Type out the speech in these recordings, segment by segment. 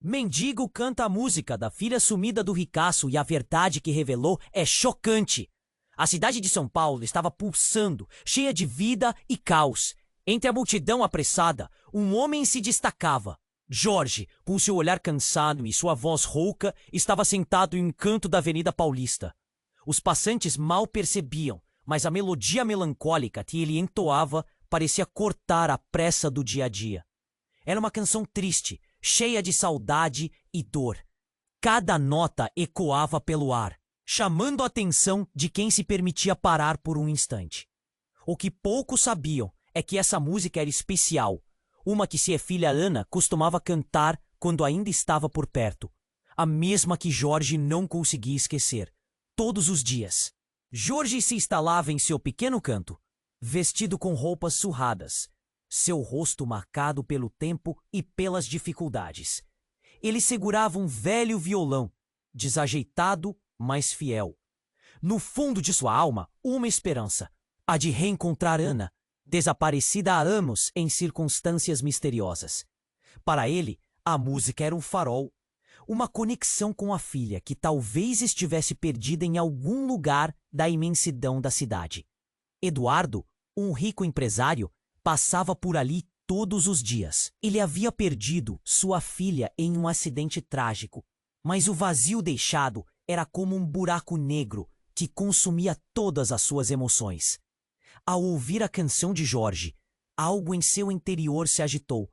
Mendigo canta a música da filha sumida do ricaço e a verdade que revelou é chocante. A cidade de São Paulo estava pulsando, cheia de vida e caos. Entre a multidão apressada, um homem se destacava. Jorge, com seu olhar cansado e sua voz rouca, estava sentado em um canto da Avenida Paulista. Os passantes mal percebiam, mas a melodia melancólica que ele entoava parecia cortar a pressa do dia a dia. Era uma canção triste, cheia de saudade e dor. Cada nota ecoava pelo ar, chamando a atenção de quem se permitia parar por um instante. O que poucos sabiam é que essa música era especial, uma que sua filha Ana costumava cantar quando ainda estava por perto, a mesma que Jorge não conseguia esquecer, todos os dias. Jorge se instalava em seu pequeno canto, vestido com roupas surradas, seu rosto marcado pelo tempo e pelas dificuldades. Ele segurava um velho violão, desajeitado, mas fiel. No fundo de sua alma, uma esperança, a de reencontrar Ana, desaparecida há anos em circunstâncias misteriosas. Para ele, a música era um farol, uma conexão com a filha que talvez estivesse perdida em algum lugar da imensidão da cidade. Eduardo, um rico empresário, passava por ali todos os dias. Ele havia perdido sua filha em um acidente trágico, mas o vazio deixado era como um buraco negro que consumia todas as suas emoções. Ao ouvir a canção de Jorge, algo em seu interior se agitou.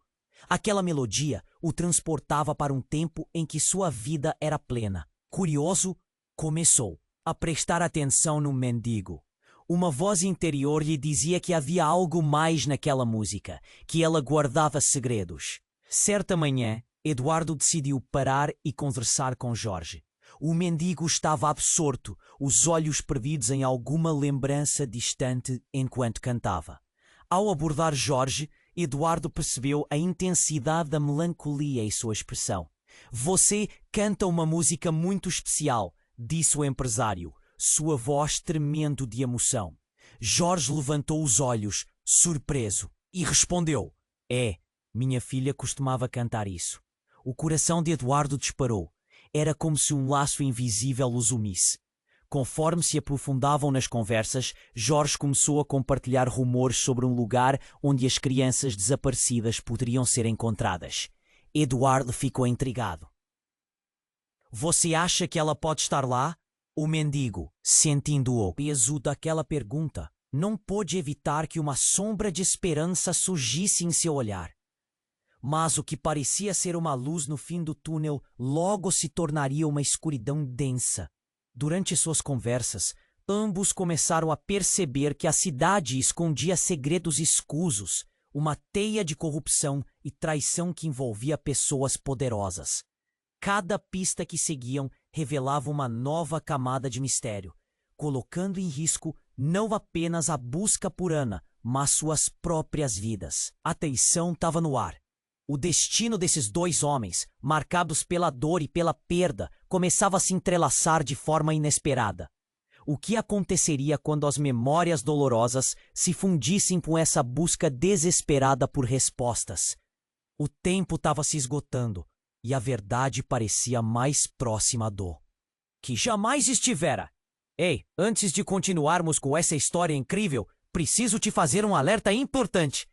Aquela melodia o transportava para um tempo em que sua vida era plena. Curioso, começou a prestar atenção no mendigo. Uma voz interior lhe dizia que havia algo mais naquela música, que ela guardava segredos. Certa manhã, Eduardo decidiu parar e conversar com Jorge. O mendigo estava absorto, os olhos perdidos em alguma lembrança distante enquanto cantava. Ao abordar Jorge, Eduardo percebeu a intensidade da melancolia em sua expressão. "Você canta uma música muito especial", disse o empresário, sua voz tremendo de emoção. Jorge levantou os olhos, surpreso, e respondeu: "É, minha filha costumava cantar isso." O coração de Eduardo disparou. Era como se um laço invisível os unisse. Conforme se aprofundavam nas conversas, Jorge começou a compartilhar rumores sobre um lugar onde as crianças desaparecidas poderiam ser encontradas. Eduardo ficou intrigado. "Você acha que ela pode estar lá?" O mendigo, sentindo o peso daquela pergunta, não pôde evitar que uma sombra de esperança surgisse em seu olhar. Mas o que parecia ser uma luz no fim do túnel logo se tornaria uma escuridão densa. Durante suas conversas, ambos começaram a perceber que a cidade escondia segredos escusos, uma teia de corrupção e traição que envolvia pessoas poderosas. Cada pista que seguiam revelava uma nova camada de mistério, colocando em risco não apenas a busca por Ana, mas suas próprias vidas. A tensão estava no ar. O destino desses dois homens, marcados pela dor e pela perda, começava a se entrelaçar de forma inesperada. O que aconteceria quando as memórias dolorosas se fundissem com essa busca desesperada por respostas? O tempo estava se esgotando e a verdade parecia mais próxima do que jamais estivera. Ei, antes de continuarmos com essa história incrível, preciso te fazer um alerta importante.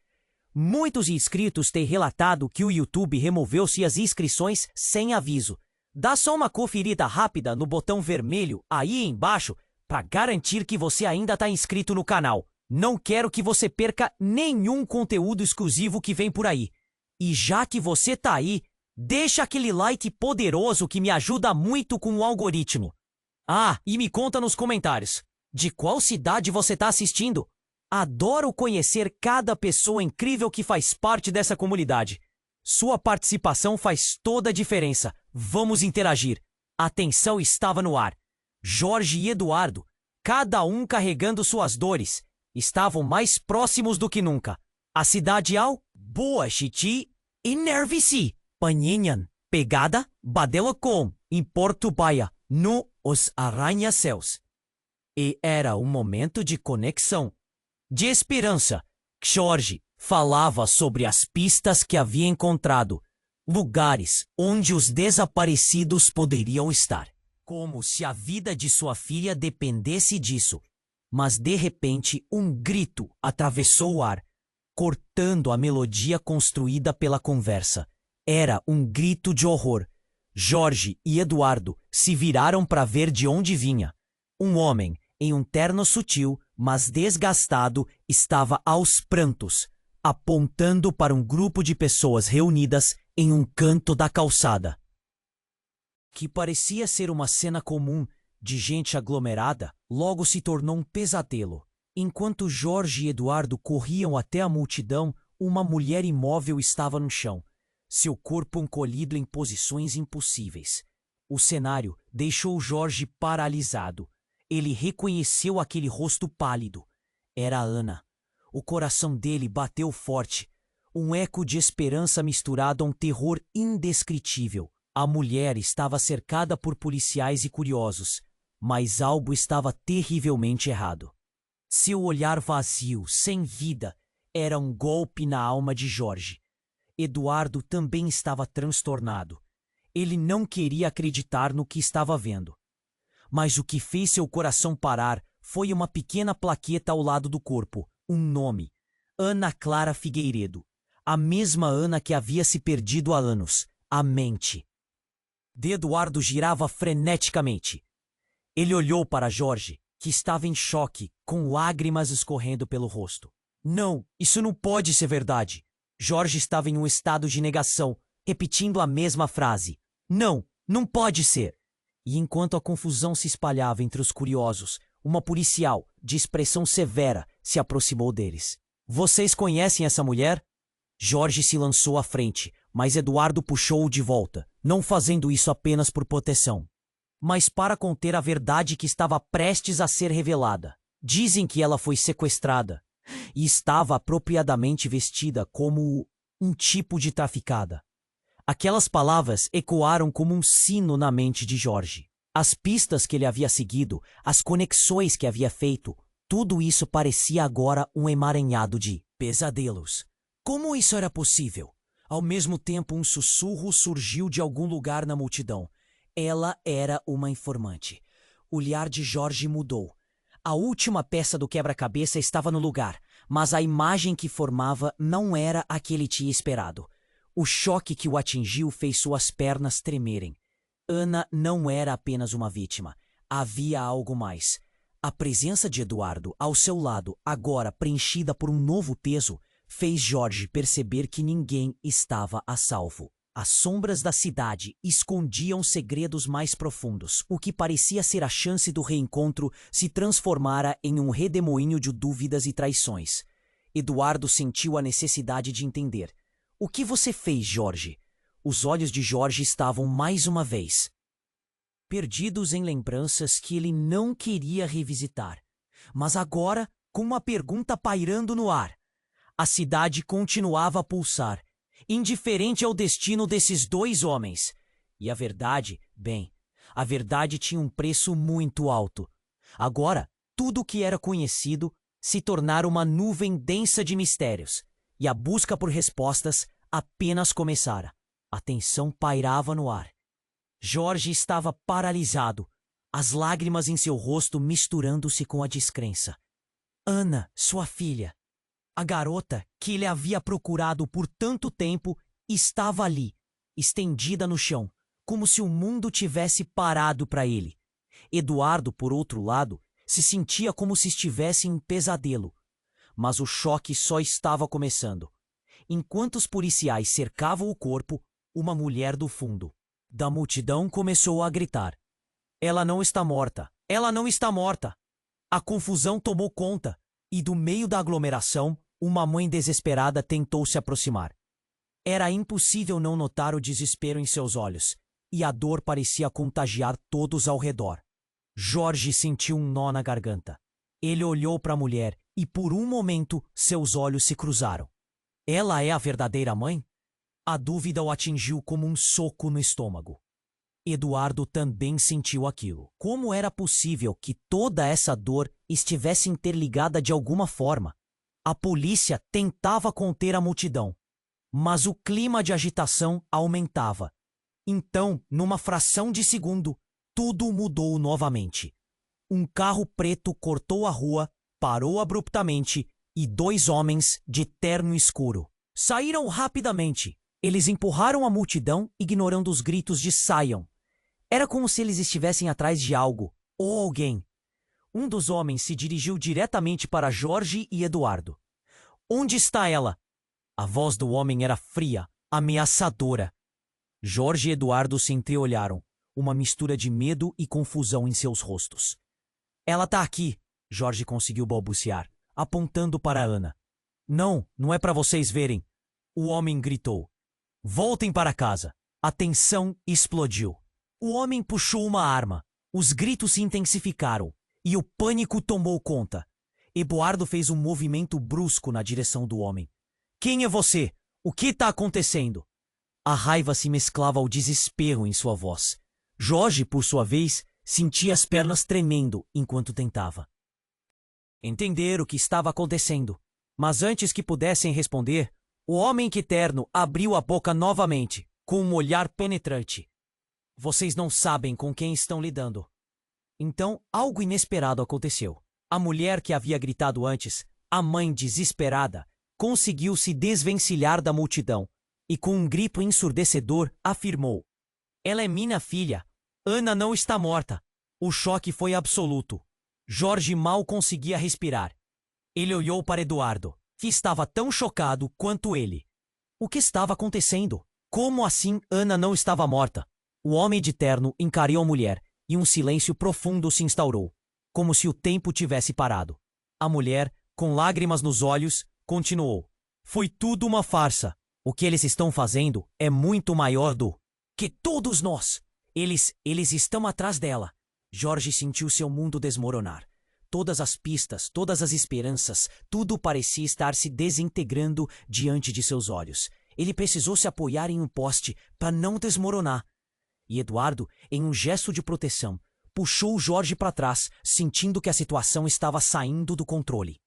Muitos inscritos têm relatado que o YouTube removeu suas inscrições sem aviso. Dá só uma conferida rápida no botão vermelho aí embaixo para garantir que você ainda está inscrito no canal. Não quero que você perca nenhum conteúdo exclusivo que vem por aí. E já que você tá aí, deixa aquele like poderoso que me ajuda muito com o algoritmo. Ah, e me conta nos comentários, de qual cidade você está assistindo? Adoro conhecer cada pessoa incrível que faz parte dessa comunidade. Sua participação faz toda a diferença. Vamos interagir. A tensão estava no ar. Jorge e Eduardo, cada um carregando suas dores, estavam mais próximos do que nunca. A cidade ao Boa Chiti e Nervici, Paninhan, pegada Badela com, em Porto Baia, no Os Arranha-Céus. E era um momento de conexão, de esperança. Jorge falava sobre as pistas que havia encontrado, lugares onde os desaparecidos poderiam estar, como se a vida de sua filha dependesse disso. Mas de repente um grito atravessou o ar, cortando a melodia construída pela conversa. Era um grito de horror. Jorge e Eduardo se viraram para ver de onde vinha. Um homem, em um terno sutil, mas desgastado, estava aos prantos, apontando para um grupo de pessoas reunidas em um canto da calçada. Que parecia ser uma cena comum de gente aglomerada, logo se tornou um pesadelo. Enquanto Jorge e Eduardo corriam até a multidão, uma mulher imóvel estava no chão, seu corpo encolhido em posições impossíveis. O cenário deixou Jorge paralisado. Ele reconheceu aquele rosto pálido. Era Ana. O coração dele bateu forte, um eco de esperança misturado a um terror indescritível. A mulher estava cercada por policiais e curiosos, mas algo estava terrivelmente errado. Seu olhar vazio, sem vida, era um golpe na alma de Jorge. Eduardo também estava transtornado. Ele não queria acreditar no que estava vendo. Mas o que fez seu coração parar foi uma pequena plaqueta ao lado do corpo, um nome: Ana Clara Figueiredo. A mesma Ana que havia se perdido há anos, a mente. Eduardo girava freneticamente. Ele olhou para Jorge, que estava em choque, com lágrimas escorrendo pelo rosto. Não, isso não pode ser verdade. Jorge estava em um estado de negação, repetindo a mesma frase. Não, não pode ser. E enquanto a confusão se espalhava entre os curiosos, uma policial, de expressão severa, se aproximou deles. Vocês conhecem essa mulher? Jorge se lançou à frente, mas Eduardo puxou-o de volta, não fazendo isso apenas por proteção, mas para conter a verdade que estava prestes a ser revelada. Dizem que ela foi sequestrada e estava apropriadamente vestida como um tipo de traficada. Aquelas palavras ecoaram como um sino na mente de Jorge. As pistas que ele havia seguido, as conexões que havia feito, tudo isso parecia agora um emaranhado de pesadelos. Como isso era possível? Ao mesmo tempo, um sussurro surgiu de algum lugar na multidão. Ela era uma informante. O olhar de Jorge mudou. A última peça do quebra-cabeça estava no lugar, mas a imagem que formava não era a que ele tinha esperado. O choque que o atingiu fez suas pernas tremerem. Ana não era apenas uma vítima. Havia algo mais. A presença de Eduardo ao seu lado, agora preenchida por um novo peso, fez Jorge perceber que ninguém estava a salvo. As sombras da cidade escondiam segredos mais profundos. O que parecia ser a chance do reencontro se transformara em um redemoinho de dúvidas e traições. Eduardo sentiu a necessidade de entender. O que você fez, Jorge? Os olhos de Jorge estavam mais uma vez perdidos em lembranças que ele não queria revisitar. Mas agora, com uma pergunta pairando no ar. A cidade continuava a pulsar, indiferente ao destino desses dois homens. E a verdade, bem, a verdade tinha um preço muito alto. Agora, tudo o que era conhecido se tornara uma nuvem densa de mistérios, e a busca por respostas apenas começara. A tensão pairava no ar. Jorge estava paralisado, as lágrimas em seu rosto misturando-se com a descrença. Ana, sua filha, a garota que ele havia procurado por tanto tempo, estava ali, estendida no chão, como se o mundo tivesse parado para ele. Eduardo, por outro lado, se sentia como se estivesse em um pesadelo. Mas o choque só estava começando. Enquanto os policiais cercavam o corpo, uma mulher do fundo da multidão começou a gritar. Ela não está morta! Ela não está morta! A confusão tomou conta, e do meio da aglomeração, uma mãe desesperada tentou se aproximar. Era impossível não notar o desespero em seus olhos, e a dor parecia contagiar todos ao redor. Jorge sentiu um nó na garganta. Ele olhou para a mulher e, por um momento, seus olhos se cruzaram. Ela é a verdadeira mãe? A dúvida o atingiu como um soco no estômago. Eduardo também sentiu aquilo. Como era possível que toda essa dor estivesse interligada de alguma forma? A polícia tentava conter a multidão, mas o clima de agitação aumentava. Então, numa fração de segundo, tudo mudou novamente. Um carro preto cortou a rua, parou abruptamente e 2 homens de terno escuro saíram rapidamente. Eles empurraram a multidão, ignorando os gritos de "saiam". Era como se eles estivessem atrás de algo ou alguém. Um dos homens se dirigiu diretamente para Jorge e Eduardo. "Onde está ela?" A voz do homem era fria, ameaçadora. Jorge e Eduardo se entreolharam, uma mistura de medo e confusão em seus rostos. "Ela tá aqui", Jorge conseguiu balbuciar, apontando para Ana. Não, não é para vocês verem", o homem gritou. "Voltem para casa." A tensão explodiu. O homem puxou uma arma. Os gritos se intensificaram e o pânico tomou conta. Eduardo fez um movimento brusco na direção do homem. "Quem é você? O que está acontecendo?" A raiva se mesclava ao desespero em sua voz. Jorge, por sua vez, sentia as pernas tremendo enquanto tentava entender o que estava acontecendo. Mas antes que pudessem responder, o homem terno abriu a boca novamente, com um olhar penetrante. "Vocês não sabem com quem estão lidando." Então, algo inesperado aconteceu. A mulher que havia gritado antes, a mãe desesperada, conseguiu se desvencilhar da multidão e, com um grito ensurdecedor, afirmou: "Ela é minha filha. Ana não está morta." O choque foi absoluto. Jorge mal conseguia respirar. Ele olhou para Eduardo, que estava tão chocado quanto ele. O que estava acontecendo? Como assim Ana não estava morta? O homem de terno encarou a mulher e um silêncio profundo se instaurou, como se o tempo tivesse parado. A mulher, com lágrimas nos olhos, continuou: "Foi tudo uma farsa. O que eles estão fazendo é muito maior do que todos nós. Eles estão atrás dela." Jorge sentiu seu mundo desmoronar. Todas as pistas, todas as esperanças, tudo parecia estar se desintegrando diante de seus olhos. Ele precisou se apoiar em um poste para não desmoronar. E Eduardo, em um gesto de proteção, puxou Jorge para trás, sentindo que a situação estava saindo do controle.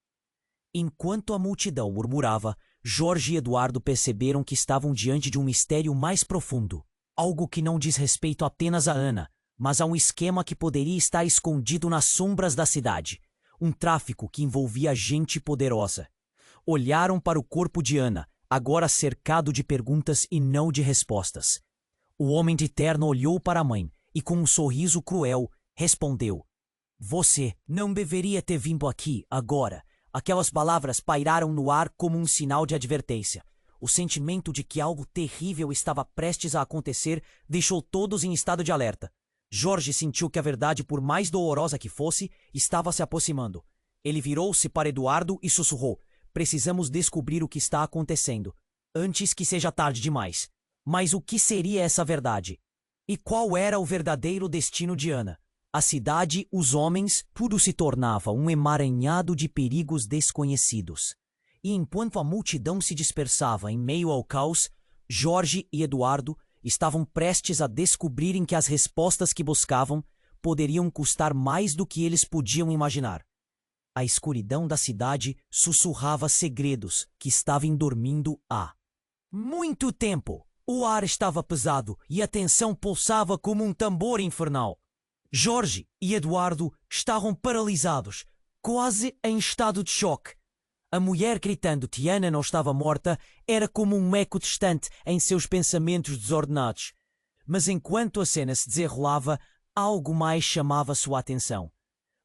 Enquanto a multidão murmurava, Jorge e Eduardo perceberam que estavam diante de um mistério mais profundo. Algo que não diz respeito apenas a Ana, mas a um esquema que poderia estar escondido nas sombras da cidade. Um tráfico que envolvia gente poderosa. Olharam para o corpo de Ana, agora cercado de perguntas e não de respostas. O homem de terno olhou para a mãe e, com um sorriso cruel, respondeu: "Você não deveria ter vindo aqui agora." Aquelas palavras pairaram no ar como um sinal de advertência. O sentimento de que algo terrível estava prestes a acontecer deixou todos em estado de alerta. Jorge sentiu que a verdade, por mais dolorosa que fosse, estava se aproximando. Ele virou-se para Eduardo e sussurrou: "Precisamos descobrir o que está acontecendo, antes que seja tarde demais." Mas o que seria essa verdade? E qual era o verdadeiro destino de Ana? A cidade, os homens, tudo se tornava um emaranhado de perigos desconhecidos. E enquanto a multidão se dispersava em meio ao caos, Jorge e Eduardo estavam prestes a descobrirem que as respostas que buscavam poderiam custar mais do que eles podiam imaginar. A escuridão da cidade sussurrava segredos que estavam dormindo há muito tempo. O ar estava pesado e a tensão pulsava como um tambor infernal. Jorge e Eduardo estavam paralisados, quase em estado de choque. A mulher gritando que Ana não estava morta era como um eco distante em seus pensamentos desordenados. Mas enquanto a cena se desenrolava, algo mais chamava sua atenção.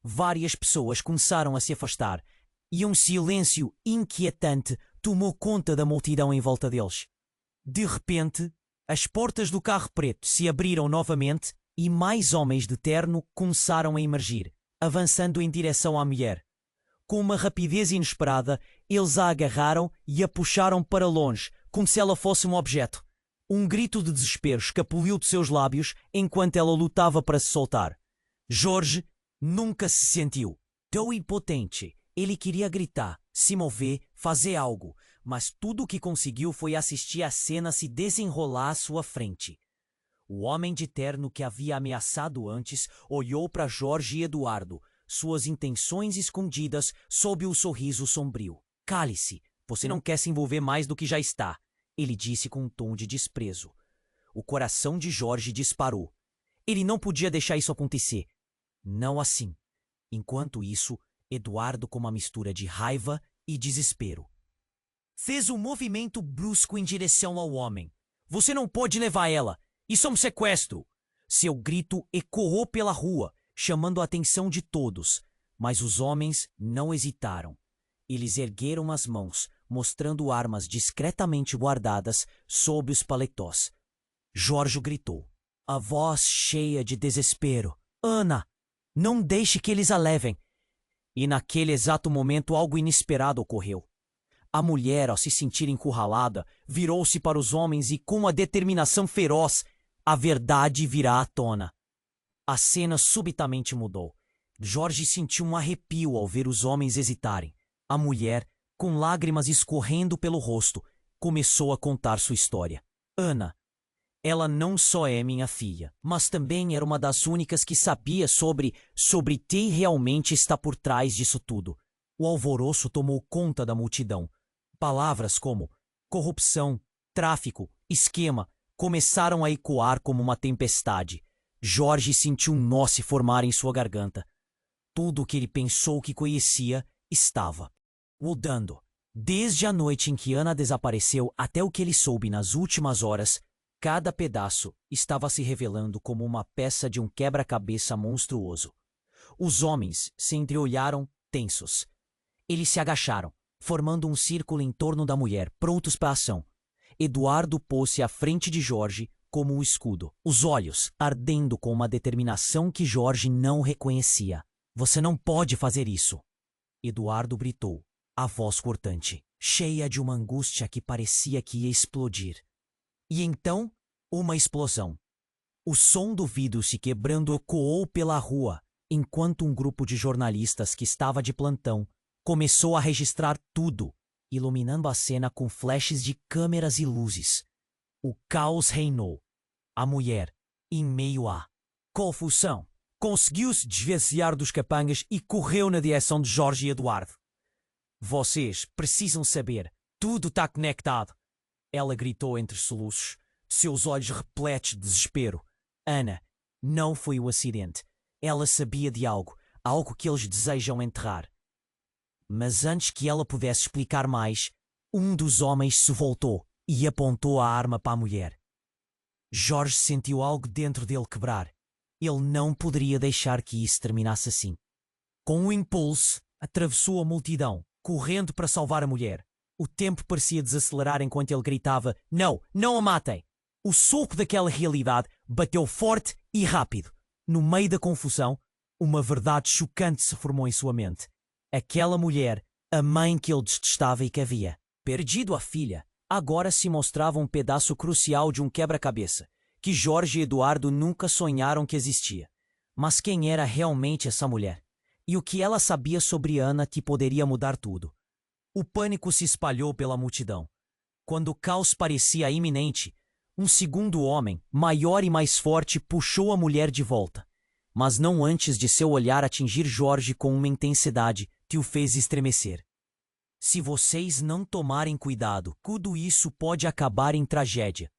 Várias pessoas começaram a se afastar e um silêncio inquietante tomou conta da multidão em volta deles. De repente, as portas do carro preto se abriram novamente e mais homens de terno começaram a emergir, avançando em direção à mulher. Com uma rapidez inesperada, eles a agarraram e a puxaram para longe, como se ela fosse um objeto. Um grito de desespero escapuliu de seus lábios enquanto ela lutava para se soltar. Jorge nunca se sentiu tão impotente. Ele queria gritar, se mover, fazer algo, mas tudo o que conseguiu foi assistir a cena se desenrolar à sua frente. O homem de terno que havia ameaçado antes olhou para Jorge e Eduardo, suas intenções escondidas sob o sorriso sombrio. "Cale-se, você não quer se envolver mais do que já está." ele disse com um tom de desprezo. O coração de Jorge disparou. Ele não podia deixar isso acontecer. Não assim. Enquanto isso, Eduardo, com uma mistura de raiva e desespero, fez um movimento brusco em direção ao homem. Você não pode levar ela. Isso é um sequestro. Seu grito ecoou pela rua, chamando a atenção de todos. Mas os homens não hesitaram. Eles ergueram as mãos, mostrando armas discretamente guardadas sob os paletós. Jorge gritou, a voz cheia de desespero. Ana, não deixe que eles a levem. E naquele exato momento algo inesperado ocorreu. A mulher, ao se sentir encurralada, virou-se para os homens e, com uma determinação feroz, a verdade virá à tona. A cena subitamente mudou. Jorge sentiu um arrepio ao ver os homens hesitarem. A mulher, com lágrimas escorrendo pelo rosto, começou a contar sua história. Ana, ela não só é minha filha, mas também era uma das únicas que sabia sobre quem realmente está por trás disso tudo. O alvoroço tomou conta da multidão. Palavras como corrupção, tráfico, esquema começaram a ecoar como uma tempestade. Jorge sentiu um nó se formar em sua garganta. Tudo o que ele pensou que conhecia estava mudando. Desde a noite em que Ana desapareceu até o que ele soube nas últimas horas, cada pedaço estava se revelando como uma peça de um quebra-cabeça monstruoso. Os homens se entreolharam tensos. Eles se agacharam, formando um círculo em torno da mulher, prontos para a ação. Eduardo pôs-se à frente de Jorge como um escudo, os olhos ardendo com uma determinação que Jorge não reconhecia. Você não pode fazer isso! Eduardo gritou, a voz cortante, cheia de uma angústia que parecia que ia explodir. E então, uma explosão. O som do vidro se quebrando ecoou pela rua, enquanto um grupo de jornalistas que estava de plantão começou a registrar tudo, iluminando a cena com flashes de câmeras e luzes. O caos reinou. A mulher, em meio à confusão, conseguiu-se desvencilhar dos capangas e correu na direção de Jorge e Eduardo. Vocês precisam saber, tudo está conectado. Ela gritou entre soluços, seus olhos repletos de desespero. Ana, não foi um acidente. Ela sabia de algo que eles desejam enterrar. Mas antes que ela pudesse explicar mais, um dos homens se voltou e apontou a arma para a mulher. Jorge sentiu algo dentro dele quebrar. Ele não poderia deixar que isso terminasse assim. Com um impulso, atravessou a multidão, correndo para salvar a mulher. O tempo parecia desacelerar enquanto ele gritava, não, não a matem! O soco daquela realidade bateu forte e rápido. No meio da confusão, uma verdade chocante se formou em sua mente. Aquela mulher, a mãe que ele detestava e que havia perdido a filha, agora se mostrava um pedaço crucial de um quebra-cabeça, que Jorge e Eduardo nunca sonharam que existia. Mas quem era realmente essa mulher? E o que ela sabia sobre Ana que poderia mudar tudo? O pânico se espalhou pela multidão. Quando o caos parecia iminente, um segundo homem, maior e mais forte, puxou a mulher de volta. Mas não antes de seu olhar atingir Jorge com uma intensidade que o fez estremecer. Se vocês não tomarem cuidado, tudo isso pode acabar em tragédia.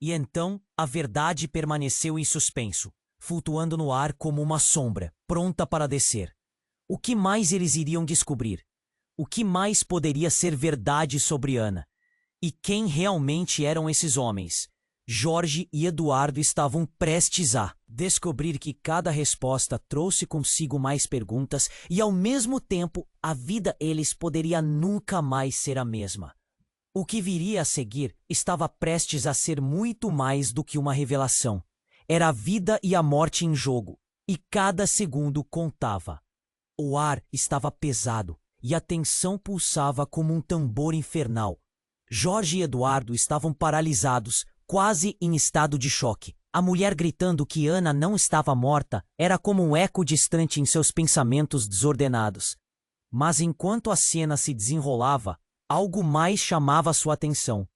E então a verdade permaneceu em suspenso, flutuando no ar como uma sombra, pronta para descer. O que mais eles iriam descobrir? O que mais poderia ser verdade sobre Ana? E quem realmente eram esses homens? Jorge e Eduardo estavam prestes a descobrir que cada resposta trouxe consigo mais perguntas e, ao mesmo tempo, a vida deles poderia nunca mais ser a mesma. O que viria a seguir estava prestes a ser muito mais do que uma revelação. Era a vida e a morte em jogo, e cada segundo contava. O ar estava pesado e a tensão pulsava como um tambor infernal. Jorge e Eduardo estavam paralisados, quase em estado de choque. A mulher gritando que Ana não estava morta era como um eco distante em seus pensamentos desordenados. Mas enquanto a cena se desenrolava, algo mais chamava sua atenção.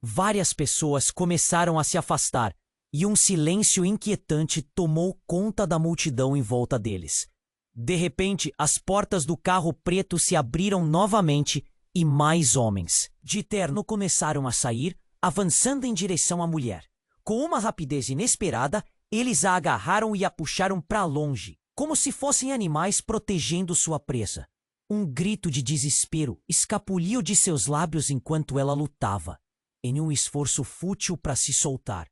Várias pessoas começaram a se afastar e um silêncio inquietante tomou conta da multidão em volta deles. De repente, as portas do carro preto se abriram novamente e mais homens de terno começaram a sair, avançando em direção à mulher. Com uma rapidez inesperada, eles a agarraram e a puxaram para longe, como se fossem animais protegendo sua presa. Um grito de desespero escapuliu de seus lábios enquanto ela lutava, em um esforço fútil para se soltar.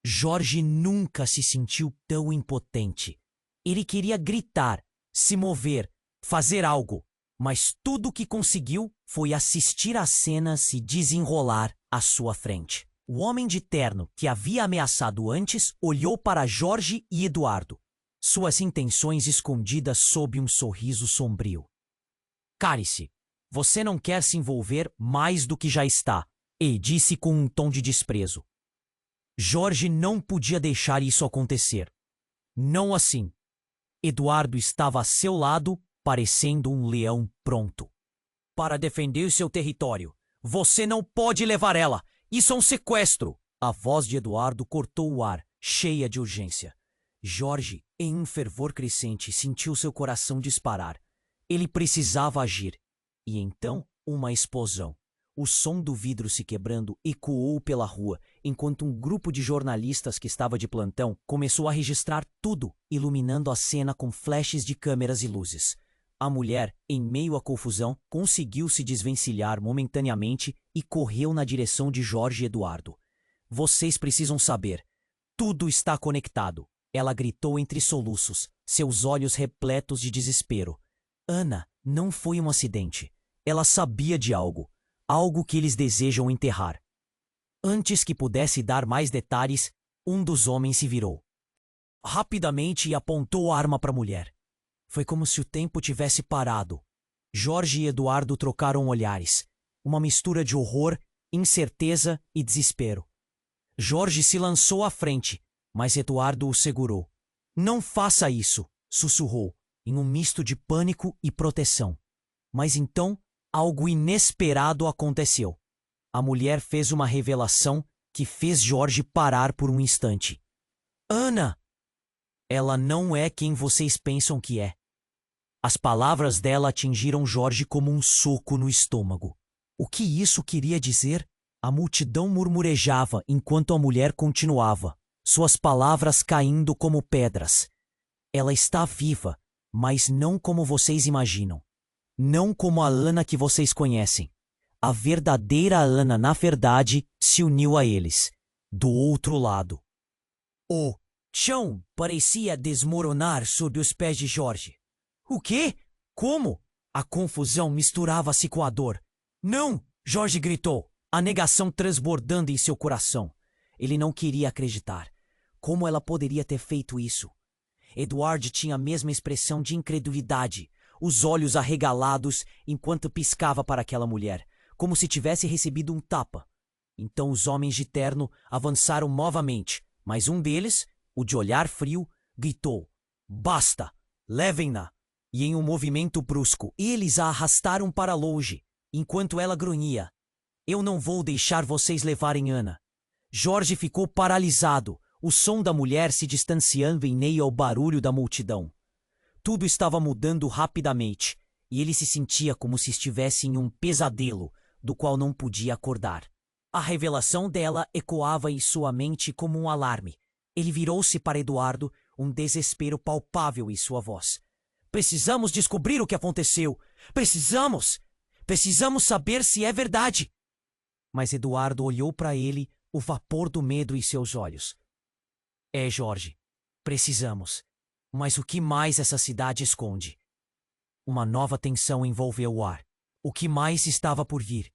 Jorge nunca se sentiu tão impotente. Ele queria gritar, se mover, fazer algo, mas tudo o que conseguiu foi assistir a cena se desenrolar à sua frente. O homem de terno que havia ameaçado antes olhou para Jorge e Eduardo, suas intenções escondidas sob um sorriso sombrio. Cale-se, você não quer se envolver mais do que já está, e disse com um tom de desprezo. Jorge não podia deixar isso acontecer. Não assim. Eduardo estava a seu lado, parecendo um leão pronto. Para defender seu território, você não pode levar ela. Isso é um sequestro. A voz de Eduardo cortou o ar, cheia de urgência. Jorge, em um fervor crescente, sentiu seu coração disparar. Ele precisava agir. E então, uma explosão. O som do vidro se quebrando ecoou pela rua, enquanto um grupo de jornalistas que estava de plantão começou a registrar tudo, iluminando a cena com flashes de câmeras e luzes. A mulher, em meio à confusão, conseguiu se desvencilhar momentaneamente e correu na direção de Jorge e Eduardo. Vocês precisam saber. Tudo está conectado. Ela gritou entre soluços, seus olhos repletos de desespero. Ana, não foi um acidente. Ela sabia de algo. Algo que eles desejam enterrar. Antes que pudesse dar mais detalhes, um dos homens se virou. Rapidamente apontou a arma para a mulher. Foi como se o tempo tivesse parado. Jorge e Eduardo trocaram olhares. Uma mistura de horror, incerteza e desespero. Jorge se lançou à frente, mas Eduardo o segurou. Não faça isso, sussurrou, em um misto de pânico e proteção. Mas então, algo inesperado aconteceu. A mulher fez uma revelação que fez Jorge parar por um instante. Ana! Ela não é quem vocês pensam que é. As palavras dela atingiram Jorge como um soco no estômago. O que isso queria dizer? A multidão murmurejava enquanto a mulher continuava, suas palavras caindo como pedras. Ela está viva, mas não como vocês imaginam. Não como a Ana que vocês conhecem. A verdadeira Ana, na verdade, se uniu a eles, do outro lado. O chão parecia desmoronar sob os pés de Jorge. O quê? Como? A confusão misturava-se com a dor. Não! Jorge gritou, a negação transbordando em seu coração. Ele não queria acreditar. Como ela poderia ter feito isso? Eduardo tinha a mesma expressão de incredulidade, os olhos arregalados enquanto piscava para aquela mulher, como se tivesse recebido um tapa. Então os homens de terno avançaram novamente, mas um deles, o de olhar frio, gritou: Basta! Levem-na! E em um movimento brusco, eles a arrastaram para longe, enquanto ela grunhia: Eu não vou deixar vocês levarem Ana. Jorge ficou paralisado, o som da mulher se distanciando em meio ao barulho da multidão. Tudo estava mudando rapidamente, e ele se sentia como se estivesse em um pesadelo, do qual não podia acordar. A revelação dela ecoava em sua mente como um alarme. Ele virou-se para Eduardo, um desespero palpável em sua voz. Precisamos descobrir o que aconteceu. Precisamos! Precisamos saber se é verdade. Mas Eduardo olhou para ele, o vapor do medo em seus olhos. É, Jorge. Precisamos. Mas o que mais essa cidade esconde? Uma nova tensão envolveu o ar. O que mais estava por vir?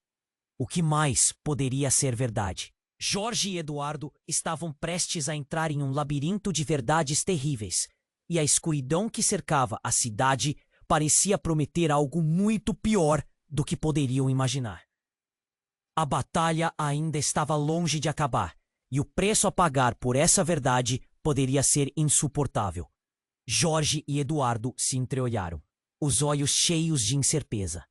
O que mais poderia ser verdade? Jorge e Eduardo estavam prestes a entrar em um labirinto de verdades terríveis, e a escuridão que cercava a cidade parecia prometer algo muito pior do que poderiam imaginar. A batalha ainda estava longe de acabar, e o preço a pagar por essa verdade poderia ser insuportável. Jorge e Eduardo se entreolharam, os olhos cheios de incerteza.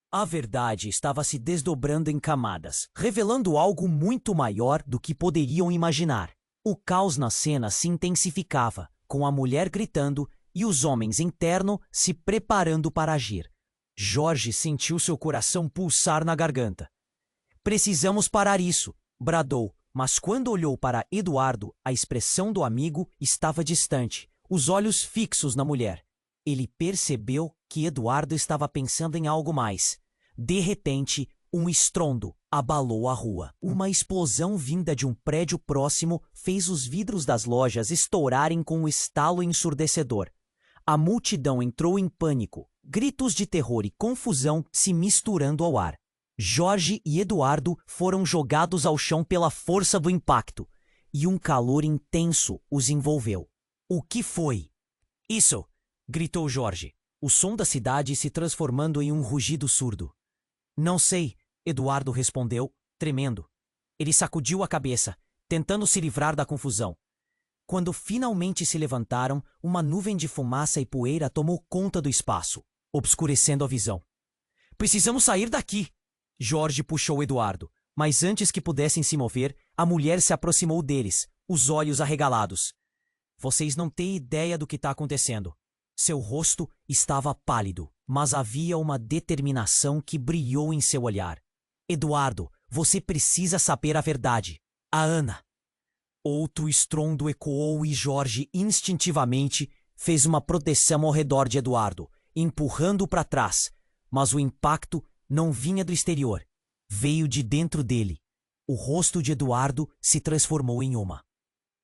A verdade estava se desdobrando em camadas, revelando algo muito maior do que poderiam imaginar. O caos na cena se intensificava, com a mulher gritando e os homens em terno se preparando para agir. Jorge sentiu seu coração pulsar na garganta. Precisamos parar isso. bradou, mas quando olhou para Eduardo, a expressão do amigo estava distante, os olhos fixos na mulher. Ele percebeu que Eduardo estava pensando em algo mais. De repente, um estrondo abalou a rua. Uma explosão vinda de um prédio próximo fez os vidros das lojas estourarem com um estalo ensurdecedor. A multidão entrou em pânico, gritos de terror e confusão se misturando ao ar. Jorge e Eduardo foram jogados ao chão pela força do impacto, e um calor intenso os envolveu. O que foi? Isso! Gritou Jorge, o som da cidade se transformando em um rugido surdo. Não sei, Eduardo respondeu, tremendo. Ele sacudiu a cabeça, tentando se livrar da confusão. Quando finalmente se levantaram, uma nuvem de fumaça e poeira tomou conta do espaço, obscurecendo a visão. Precisamos sair daqui! Jorge puxou Eduardo, mas antes que pudessem se mover, a mulher se aproximou deles, os olhos arregalados. Vocês não têm ideia do que está acontecendo. Seu rosto estava pálido, mas havia uma determinação que brilhou em seu olhar. Eduardo, você precisa saber a verdade. A Ana. Outro estrondo ecoou e Jorge instintivamente fez uma proteção ao redor de Eduardo, empurrando-o para trás, mas o impacto não vinha do exterior, veio de dentro dele. O rosto de Eduardo se transformou em uma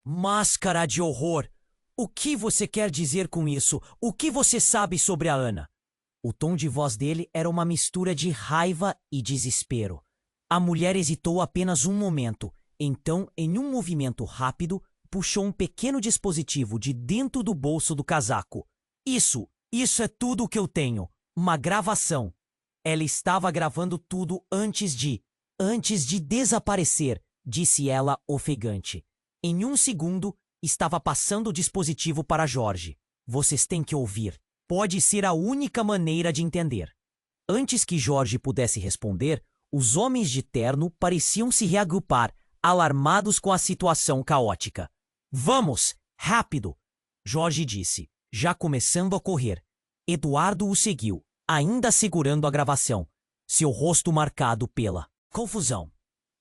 máscara de horror. O que você quer dizer com isso? O que você sabe sobre a Ana? O tom de voz dele era uma mistura de raiva e desespero. A mulher hesitou apenas um momento, então, em um movimento rápido, puxou um pequeno dispositivo de dentro do bolso do casaco. Isso é tudo o que eu tenho. Uma gravação. Ela estava gravando tudo antes de desaparecer, disse ela ofegante. Em um segundo, estava passando o dispositivo para Jorge. Vocês têm que ouvir. Pode ser a única maneira de entender. Antes que Jorge pudesse responder, os homens de terno pareciam se reagrupar, alarmados com a situação caótica. Vamos, rápido! Jorge disse, já começando a correr. Eduardo o seguiu, ainda segurando a gravação, seu rosto marcado pela confusão.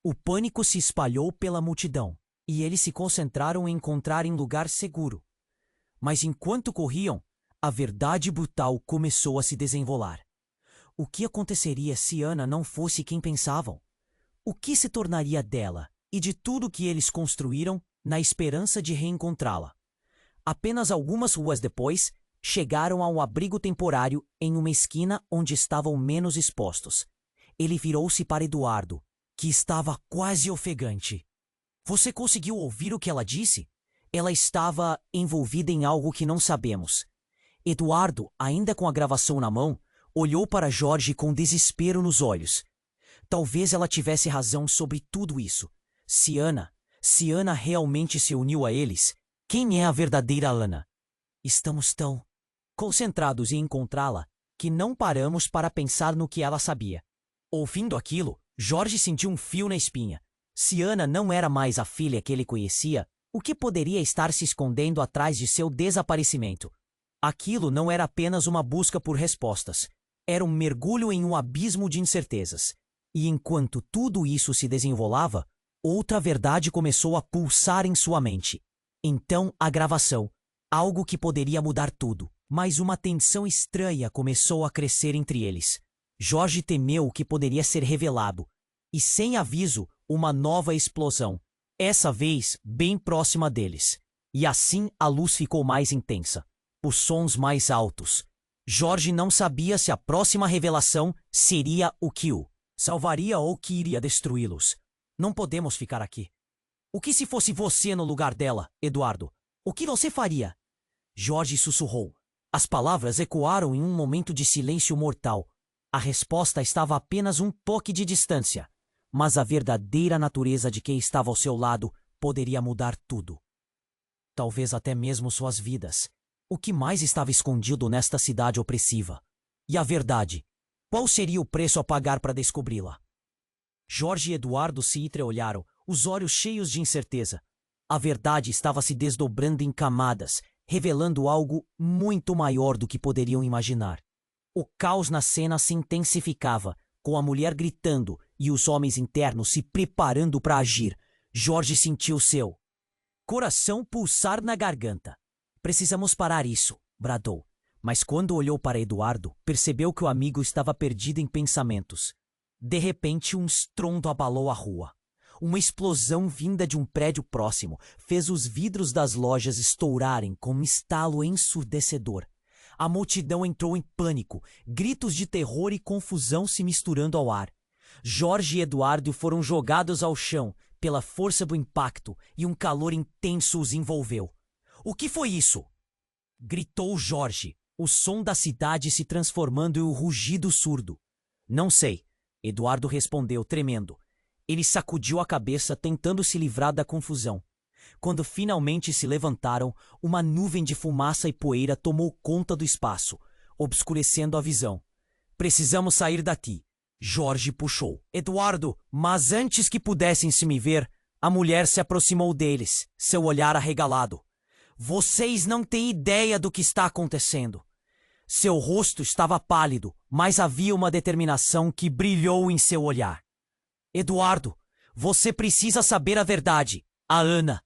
O pânico se espalhou pela multidão, e eles se concentraram em encontrar um lugar seguro. Mas enquanto corriam, a verdade brutal começou a se desenrolar. O que aconteceria se Ana não fosse quem pensavam? O que se tornaria dela e de tudo que eles construíram na esperança de reencontrá-la? Apenas algumas ruas depois, chegaram a um abrigo temporário em uma esquina onde estavam menos expostos. Ele virou-se para Eduardo, que estava quase ofegante. Você conseguiu ouvir o que ela disse? Ela estava envolvida em algo que não sabemos. Eduardo, ainda com a gravação na mão, olhou para Jorge com desespero nos olhos. Talvez ela tivesse razão sobre tudo isso. Se Ana realmente se uniu a eles, quem é a verdadeira Ana? Estamos tão concentrados em encontrá-la que não paramos para pensar no que ela sabia. Ouvindo aquilo, Jorge sentiu um fio na espinha. Se Ana não era mais a filha que ele conhecia, o que poderia estar se escondendo atrás de seu desaparecimento? Aquilo não era apenas uma busca por respostas. Era um mergulho em um abismo de incertezas. E enquanto tudo isso se desenrolava, outra verdade começou a pulsar em sua mente. Então, a gravação. Algo que poderia mudar tudo. Mas uma tensão estranha começou a crescer entre eles. Jorge temeu o que poderia ser revelado. E sem aviso, uma nova explosão. Essa vez, bem próxima deles. E assim a luz ficou mais intensa. Os sons mais altos. Jorge não sabia se a próxima revelação seria o que o salvaria ou que iria destruí-los. Não podemos ficar aqui. O que se fosse você no lugar dela, Eduardo? O que você faria? Jorge sussurrou. As palavras ecoaram em um momento de silêncio mortal. A resposta estava a apenas um toque de distância. Mas a verdadeira natureza de quem estava ao seu lado poderia mudar tudo. Talvez até mesmo suas vidas. O que mais estava escondido nesta cidade opressiva? E a verdade? Qual seria o preço a pagar para descobri-la? Jorge e Eduardo se entreolharam, os olhos cheios de incerteza. A verdade estava se desdobrando em camadas, revelando algo muito maior do que poderiam imaginar. O caos na cena se intensificava, com a mulher gritando e os homens internos se preparando para agir, Jorge sentiu seu coração pulsar na garganta. Precisamos parar isso, bradou. Mas quando olhou para Eduardo, percebeu que o amigo estava perdido em pensamentos. De repente, um estrondo abalou a rua. Uma explosão vinda de um prédio próximo fez os vidros das lojas estourarem com um estalo ensurdecedor. A multidão entrou em pânico, gritos de terror e confusão se misturando ao ar. Jorge e Eduardo foram jogados ao chão pela força do impacto e um calor intenso os envolveu. "O que foi isso?" gritou Jorge, o som da cidade se transformando em um rugido surdo. "Não sei", Eduardo respondeu, tremendo. Ele sacudiu a cabeça, tentando se livrar da confusão. Quando finalmente se levantaram, uma nuvem de fumaça e poeira tomou conta do espaço, obscurecendo a visão. "Precisamos sair daqui", Jorge puxou Eduardo, mas antes que pudessem se me ver, a mulher se aproximou deles, seu olhar arregalado. "Vocês não têm ideia do que está acontecendo." Seu rosto estava pálido, mas havia uma determinação que brilhou em seu olhar. "Eduardo, você precisa saber a verdade. A Ana."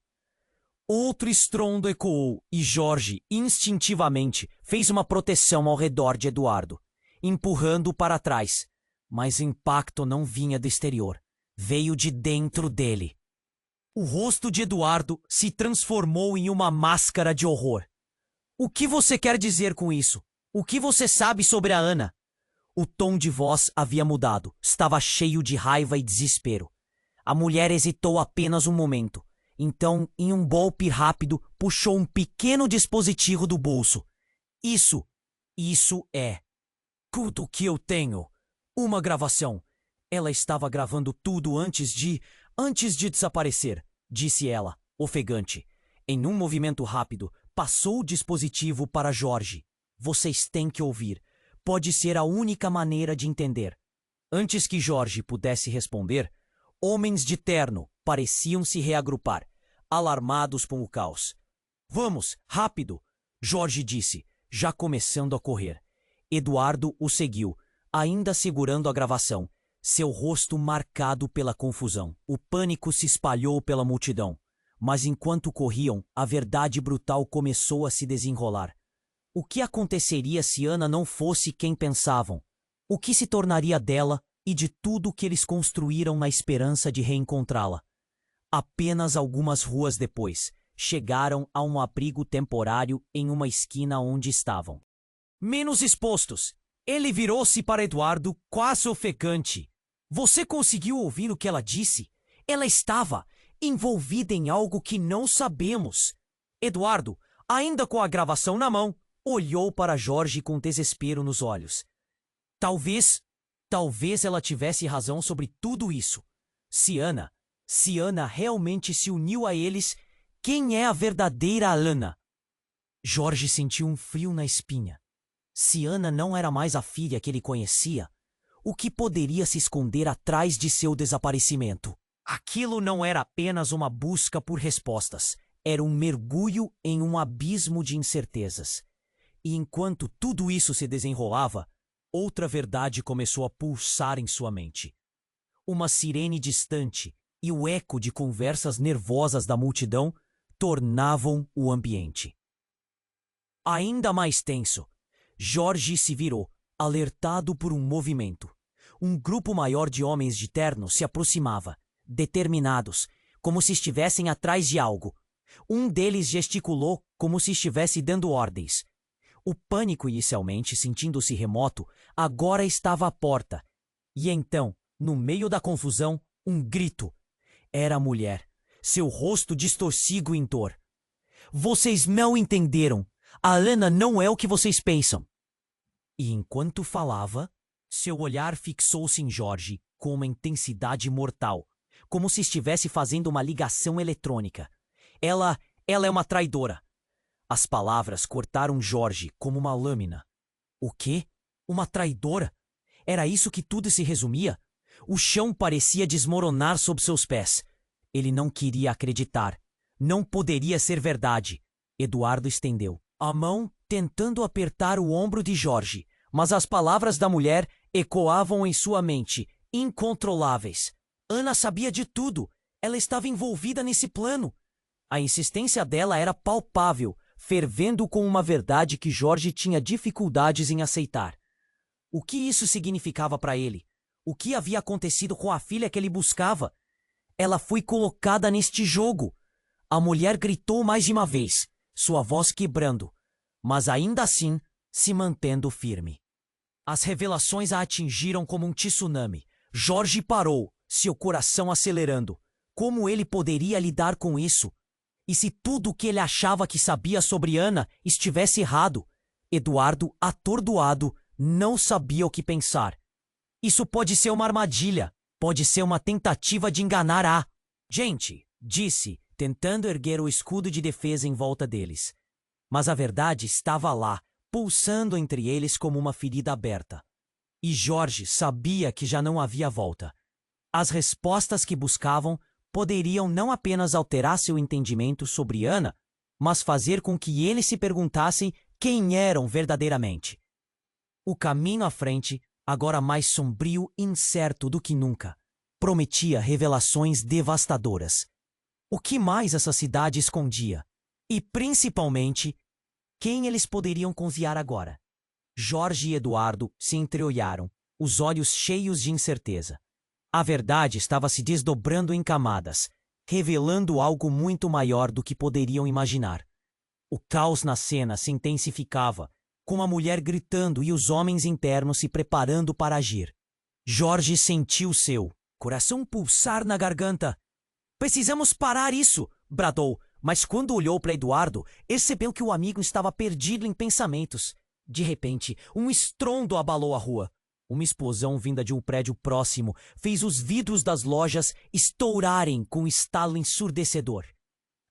Outro estrondo ecoou e Jorge, instintivamente, fez uma proteção ao redor de Eduardo, empurrando-o para trás. Mas o impacto não vinha do exterior. Veio de dentro dele. O rosto de Eduardo se transformou em uma máscara de horror. "O que você quer dizer com isso? O que você sabe sobre a Ana?" O tom de voz havia mudado. Estava cheio de raiva e desespero. A mulher hesitou apenas um momento. Então, em um golpe rápido, puxou um pequeno dispositivo do bolso. Isso é tudo que eu tenho. Uma gravação. Ela estava gravando tudo antes de desaparecer, disse ela, ofegante. Em um movimento rápido, passou o dispositivo para Jorge. "Vocês têm que ouvir. Pode ser a única maneira de entender." Antes que Jorge pudesse responder, homens de terno pareciam se reagrupar, alarmados com o caos. "Vamos, rápido!" Jorge disse, já começando a correr. Eduardo o seguiu, ainda segurando a gravação, seu rosto marcado pela confusão. O pânico se espalhou pela multidão, mas enquanto corriam, a verdade brutal começou a se desenrolar. O que aconteceria se Ana não fosse quem pensavam? O que se tornaria dela e de tudo que eles construíram na esperança de reencontrá-la? Apenas algumas ruas depois, chegaram a um abrigo temporário em uma esquina onde estavam menos expostos. Ele virou-se para Eduardo, quase ofegante. "Você conseguiu ouvir o que ela disse? Ela estava envolvida em algo que não sabemos." Eduardo, ainda com a gravação na mão, olhou para Jorge com desespero nos olhos. Talvez ela tivesse razão sobre tudo isso. Se Ana realmente se uniu a eles, quem é a verdadeira Ana? Jorge sentiu um frio na espinha. Se Ana não era mais a filha que ele conhecia, o que poderia se esconder atrás de seu desaparecimento? Aquilo não era apenas uma busca por respostas, era um mergulho em um abismo de incertezas. E enquanto tudo isso se desenrolava, outra verdade começou a pulsar em sua mente. Uma sirene distante e o eco de conversas nervosas da multidão tornavam o ambiente ainda mais tenso. Jorge se virou, alertado por um movimento. Um grupo maior de homens de terno se aproximava, determinados, como se estivessem atrás de algo. Um deles gesticulou como se estivesse dando ordens. O pânico, inicialmente sentindo-se remoto, agora estava à porta. E então, no meio da confusão, um grito. Era a mulher, seu rosto distorcido em dor. "Vocês não entenderam. A Ana não é o que vocês pensam." E enquanto falava, seu olhar fixou-se em Jorge com uma intensidade mortal, como se estivesse fazendo uma ligação eletrônica. Ela é uma traidora." As palavras cortaram Jorge como uma lâmina. O quê? Uma traidora? Era isso que tudo se resumia? O chão parecia desmoronar sob seus pés. Ele não queria acreditar. Não poderia ser verdade. Eduardo estendeu a mão, tentando apertar o ombro de Jorge, mas as palavras da mulher ecoavam em sua mente, incontroláveis. Ana sabia de tudo. Ela estava envolvida nesse plano. A insistência dela era palpável, fervendo com uma verdade que Jorge tinha dificuldades em aceitar. O que isso significava para ele? O que havia acontecido com a filha que ele buscava? Ela foi colocada neste jogo. A mulher gritou mais de uma vez, sua voz quebrando, mas ainda assim se mantendo firme. As revelações a atingiram como um tsunami. Jorge parou, seu coração acelerando. Como ele poderia lidar com isso? E se tudo o que ele achava que sabia sobre Ana estivesse errado? Eduardo, atordoado, não sabia o que pensar. Isso pode ser uma armadilha. Pode ser uma tentativa de enganar a... Gente, disse, tentando erguer o escudo de defesa em volta deles. Mas a verdade estava lá, pulsando entre eles como uma ferida aberta. E Jorge sabia que já não havia volta. As respostas que buscavam poderiam não apenas alterar seu entendimento sobre Ana, mas fazer com que eles se perguntassem quem eram verdadeiramente. O caminho à frente, agora mais sombrio e incerto do que nunca, prometia revelações devastadoras. O que mais essa cidade escondia? E, principalmente, quem eles poderiam confiar agora? Jorge e Eduardo se entreolharam, os olhos cheios de incerteza. A verdade estava se desdobrando em camadas, revelando algo muito maior do que poderiam imaginar. O caos na cena se intensificava, com a mulher gritando e os homens internos se preparando para agir. Jorge sentiu seu coração pulsar na garganta. "Precisamos parar isso!" bradou, mas quando olhou para Eduardo, percebeu que o amigo estava perdido em pensamentos. De repente, um estrondo abalou a rua. Uma explosão vinda de um prédio próximo fez os vidros das lojas estourarem com um estalo ensurdecedor.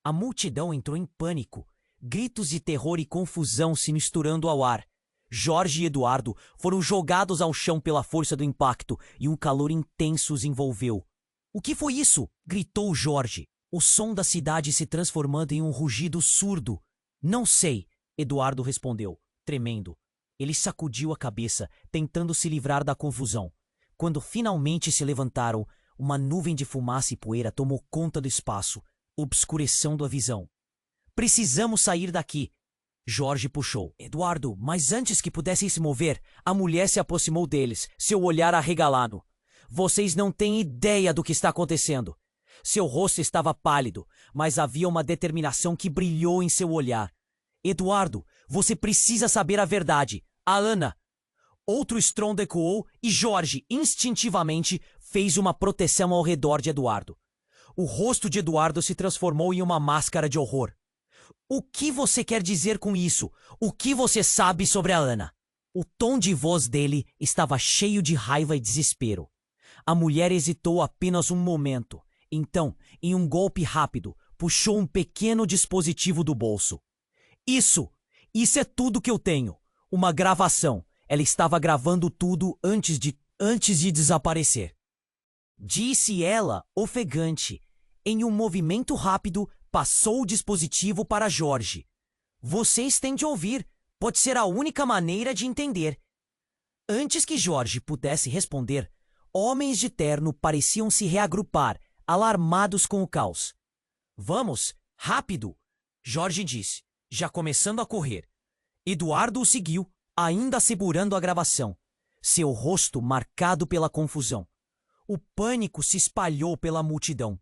A multidão entrou em pânico, gritos de terror e confusão se misturando ao ar. Jorge e Eduardo foram jogados ao chão pela força do impacto e um calor intenso os envolveu. "O que foi isso?" gritou Jorge, o som da cidade se transformando em um rugido surdo. "Não sei", Eduardo respondeu, tremendo. Ele sacudiu a cabeça, tentando se livrar da confusão. Quando finalmente se levantaram, uma nuvem de fumaça e poeira tomou conta do espaço, obscurecendo a visão. "Precisamos sair daqui." Jorge puxou Eduardo, mas antes que pudessem se mover, a mulher se aproximou deles, seu olhar arregalado. "Vocês não têm ideia do que está acontecendo." Seu rosto estava pálido, mas havia uma determinação que brilhou em seu olhar. "Eduardo, você precisa saber a verdade. A Ana." Outro estrondo ecoou e Jorge, instintivamente, fez uma proteção ao redor de Eduardo. O rosto de Eduardo se transformou em uma máscara de horror. "O que você quer dizer com isso? O que você sabe sobre a Ana?" O tom de voz dele estava cheio de raiva e desespero. A mulher hesitou apenas um momento. Então, em um golpe rápido, puxou um pequeno dispositivo do bolso. Isso é tudo que eu tenho. Uma gravação. Ela estava gravando tudo antes de desaparecer." Disse ela, ofegante. Em um movimento rápido, passou o dispositivo para Jorge. "Vocês têm de ouvir. Pode ser a única maneira de entender." Antes que Jorge pudesse responder, homens de terno pareciam se reagrupar, alarmados com o caos. "Vamos, rápido!" Jorge disse, já começando a correr. Eduardo o seguiu, ainda segurando a gravação, seu rosto marcado pela confusão. O pânico se espalhou pela multidão.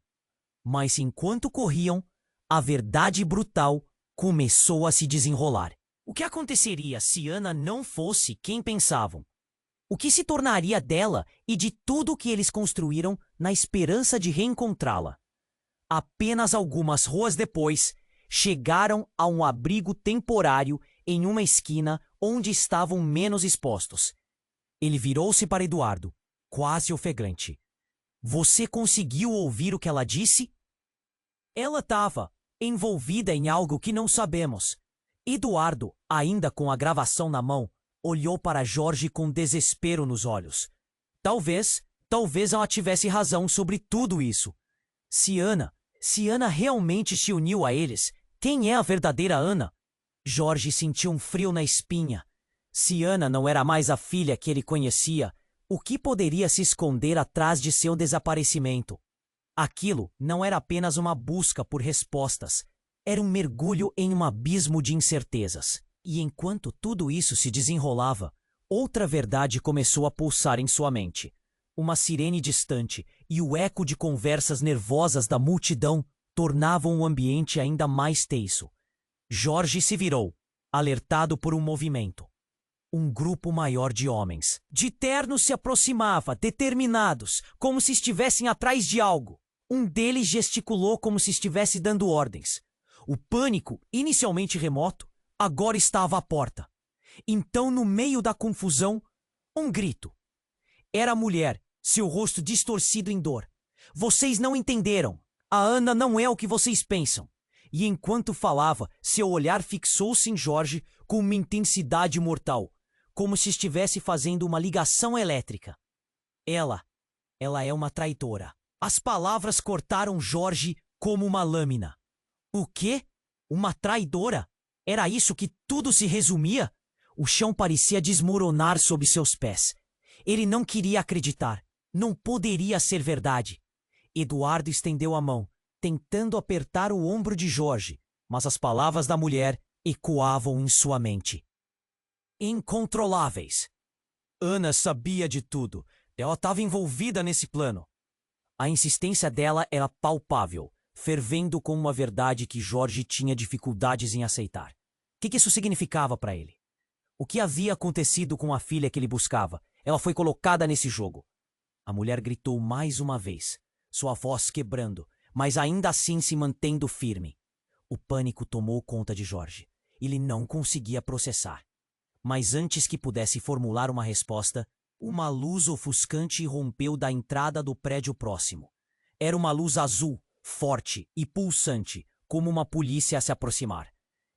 Mas enquanto corriam, a verdade brutal começou a se desenrolar. O que aconteceria se Ana não fosse quem pensavam? O que se tornaria dela e de tudo o que eles construíram na esperança de reencontrá-la? Apenas algumas ruas depois, chegaram a um abrigo temporário em uma esquina onde estavam menos expostos. Ele virou-se para Eduardo, quase ofegante. "Você conseguiu ouvir o que ela disse?" "Ela estava envolvida em algo que não sabemos." Eduardo, ainda com a gravação na mão, olhou para Jorge com desespero nos olhos. Talvez ela tivesse razão sobre tudo isso. Se Ana realmente se uniu a eles, quem é a verdadeira Ana? Jorge sentiu um frio na espinha. Se Ana não era mais a filha que ele conhecia, O que poderia se esconder atrás de seu desaparecimento? Aquilo não era apenas uma busca por respostas, era um mergulho em um abismo de incertezas. E enquanto tudo isso se desenrolava, outra verdade começou a pulsar em sua mente. Uma sirene distante e o eco de conversas nervosas da multidão tornavam o ambiente ainda mais tenso. Jorge se virou, alertado por um movimento. Um grupo maior de homens, de terno, se aproximava, determinados, como se estivessem atrás de algo. Um deles gesticulou como se estivesse dando ordens. O pânico, inicialmente remoto, agora estava à porta. Então, no meio da confusão, um grito. Era a mulher, seu rosto distorcido em dor. Vocês não entenderam. A Ana não é o que vocês pensam. E enquanto falava, seu olhar fixou-se em Jorge com uma intensidade mortal, como se estivesse fazendo uma ligação elétrica. Ela é uma traidora. As palavras cortaram Jorge como uma lâmina. O quê? Uma traidora? Era isso que tudo se resumia? O chão parecia desmoronar sob seus pés. Ele não queria acreditar. Não poderia ser verdade. Eduardo estendeu a mão, tentando apertar o ombro de Jorge, mas as palavras da mulher ecoavam em sua mente. Incontroláveis. Ana sabia de tudo. Ela estava envolvida nesse plano. A insistência dela era palpável, fervendo com uma verdade que Jorge tinha dificuldades em aceitar. O que isso significava para ele? O que havia acontecido com a filha que ele buscava? Ela foi colocada nesse jogo. A mulher gritou mais uma vez, sua voz quebrando, mas ainda assim se mantendo firme. O pânico tomou conta de Jorge. Ele não conseguia processar. Mas antes que pudesse formular uma resposta, uma luz ofuscante rompeu da entrada do prédio próximo. Era uma luz azul, forte e pulsante, como uma polícia a se aproximar.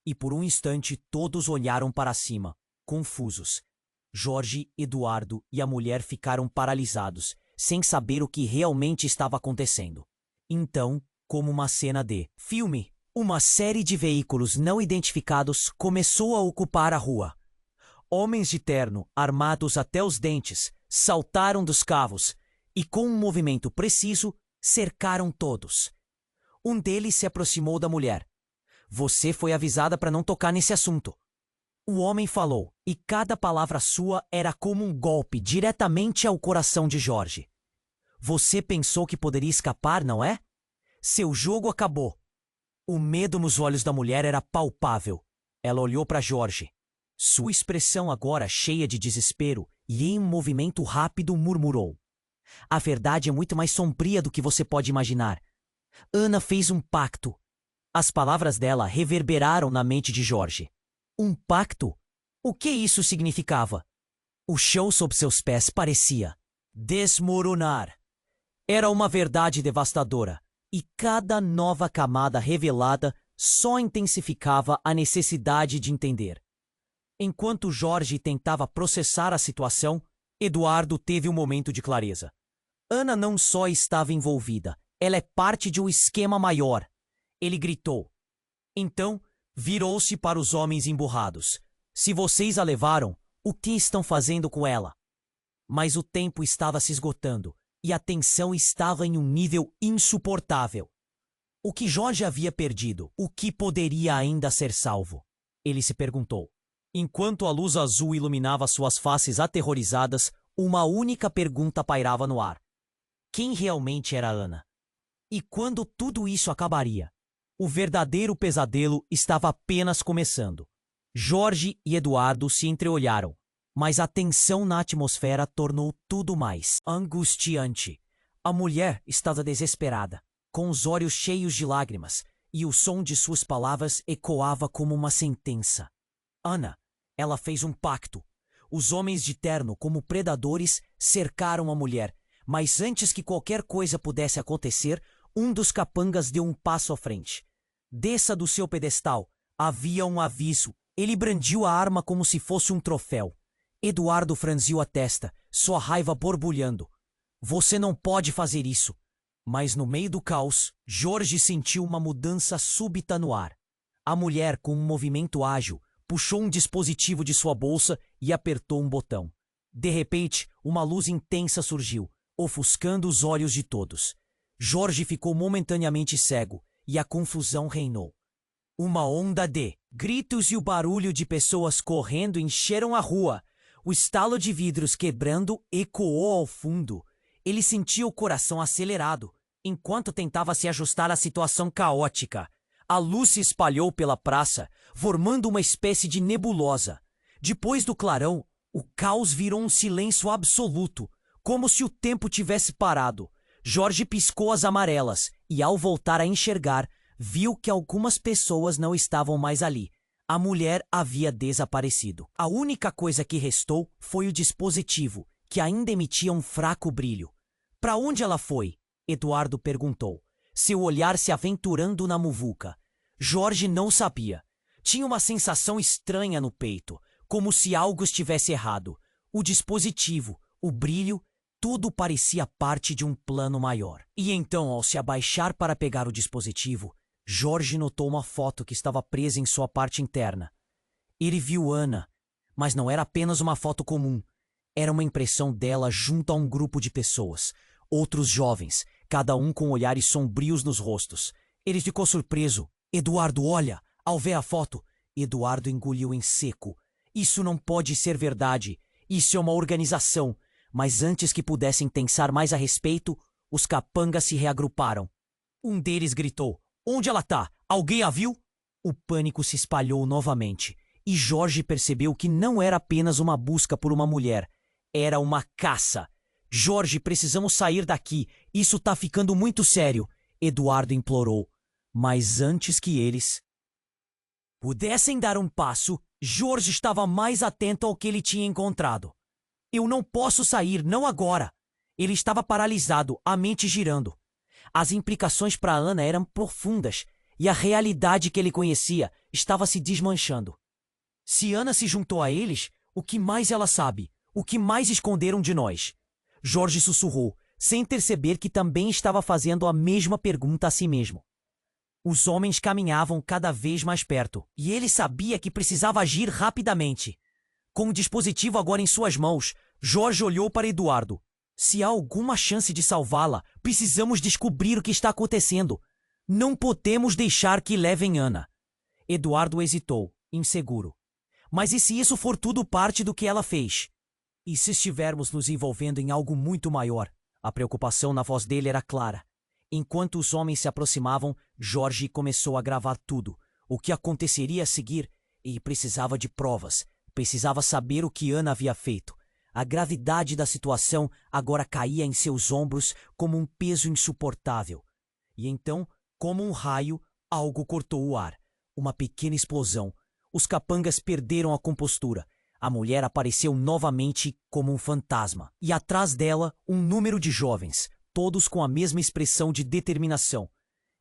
E por um instante todos olharam para cima, confusos. Jorge, Eduardo e a mulher ficaram paralisados, sem saber o que realmente estava acontecendo. Então, como uma cena de filme, uma série de veículos não identificados começou a ocupar a rua. Homens de terno, armados até os dentes, saltaram dos carros e, com um movimento preciso, cercaram todos. Um deles se aproximou da mulher. Você foi avisada para não tocar nesse assunto. O homem falou, e cada palavra sua era como um golpe diretamente ao coração de Jorge. Você pensou que poderia escapar, não é? Seu jogo acabou. O medo nos olhos da mulher era palpável. Ela olhou para Jorge. Sua expressão agora cheia de desespero e em um movimento rápido murmurou. A verdade é muito mais sombria do que você pode imaginar. Ana fez um pacto. As palavras dela reverberaram na mente de Jorge. Um pacto? O que isso significava? O chão sob seus pés parecia desmoronar. Era uma verdade devastadora, e cada nova camada revelada só intensificava a necessidade de entender. Enquanto Jorge tentava processar a situação, Eduardo teve um momento de clareza. Ana não só estava envolvida, ela é parte de um esquema maior. Ele gritou. Então, virou-se para os homens emburrados. Se vocês a levaram, o que estão fazendo com ela? Mas o tempo estava se esgotando e a tensão estava em um nível insuportável. O que Jorge havia perdido? O que poderia ainda ser salvo? Ele se perguntou. Enquanto a luz azul iluminava suas faces aterrorizadas, uma única pergunta pairava no ar. Quem realmente era Ana? E quando tudo isso acabaria? O verdadeiro pesadelo estava apenas começando. Jorge e Eduardo se entreolharam, mas a tensão na atmosfera tornou tudo mais angustiante. A mulher estava desesperada, com os olhos cheios de lágrimas, e o som de suas palavras ecoava como uma sentença. Ana, ela fez um pacto. Os homens de terno, como predadores, cercaram a mulher, mas antes que qualquer coisa pudesse acontecer, um dos capangas deu um passo à frente. Desça do seu pedestal. Havia um aviso. Ele brandiu a arma como se fosse um troféu. Eduardo franziu a testa, sua raiva borbulhando. Você não pode fazer isso. Mas no meio do caos, Jorge sentiu uma mudança súbita no ar. A mulher, com um movimento ágil, puxou um dispositivo de sua bolsa e apertou um botão. De repente, uma luz intensa surgiu, ofuscando os olhos de todos. Jorge ficou momentaneamente cego e a confusão reinou. Uma onda de gritos e o barulho de pessoas correndo encheram a rua. O estalo de vidros quebrando ecoou ao fundo. Ele sentia o coração acelerado, enquanto tentava se ajustar à situação caótica. A luz se espalhou pela praça, formando uma espécie de nebulosa. Depois do clarão, o caos virou um silêncio absoluto, como se o tempo tivesse parado. Jorge piscou as amarelas e, ao voltar a enxergar, viu que algumas pessoas não estavam mais ali. A mulher havia desaparecido. A única coisa que restou foi o dispositivo, que ainda emitia um fraco brilho. Para onde ela foi? Eduardo perguntou, seu olhar se aventurando na muvuca. Jorge não sabia. Tinha uma sensação estranha no peito, como se algo estivesse errado. O dispositivo, o brilho, tudo parecia parte de um plano maior. E então, ao se abaixar para pegar o dispositivo, Jorge notou uma foto que estava presa em sua parte interna. Ele viu Ana, mas não era apenas uma foto comum. Era uma impressão dela junto a um grupo de pessoas. Outros jovens, cada um com olhares sombrios nos rostos. Ele ficou surpreso. Eduardo, olha! Ao ver a foto, Eduardo engoliu em seco. Isso não pode ser verdade. Isso é uma organização. Mas antes que pudessem pensar mais a respeito, os capangas se reagruparam. Um deles gritou, onde ela tá? Alguém a viu? O pânico se espalhou novamente, e Jorge percebeu que não era apenas uma busca por uma mulher. Era uma caça. Jorge, precisamos sair daqui. Isso tá ficando muito sério. Eduardo implorou. Mas antes que eles pudessem dar um passo, Jorge estava mais atento ao que ele tinha encontrado. Eu não posso sair, não agora. Ele estava paralisado, a mente girando. As implicações para Ana eram profundas e a realidade que ele conhecia estava se desmanchando. Se Ana se juntou a eles, o que mais ela sabe? O que mais esconderam de nós? Jorge sussurrou, sem perceber que também estava fazendo a mesma pergunta a si mesmo. Os homens caminhavam cada vez mais perto, e ele sabia que precisava agir rapidamente. Com o dispositivo agora em suas mãos, Jorge olhou para Eduardo. Se há alguma chance de salvá-la, precisamos descobrir o que está acontecendo. Não podemos deixar que levem Ana. Eduardo hesitou, inseguro. Mas e se isso for tudo parte do que ela fez? E se estivermos nos envolvendo em algo muito maior? A preocupação na voz dele era clara. Enquanto os homens se aproximavam, Jorge começou a gravar tudo. O que aconteceria a seguir? E precisava de provas. Precisava saber o que Ana havia feito. A gravidade da situação agora caía em seus ombros como um peso insuportável. E então, como um raio, algo cortou o ar. Uma pequena explosão. Os capangas perderam a compostura. A mulher apareceu novamente como um fantasma. E atrás dela, um número de jovens, todos com a mesma expressão de determinação.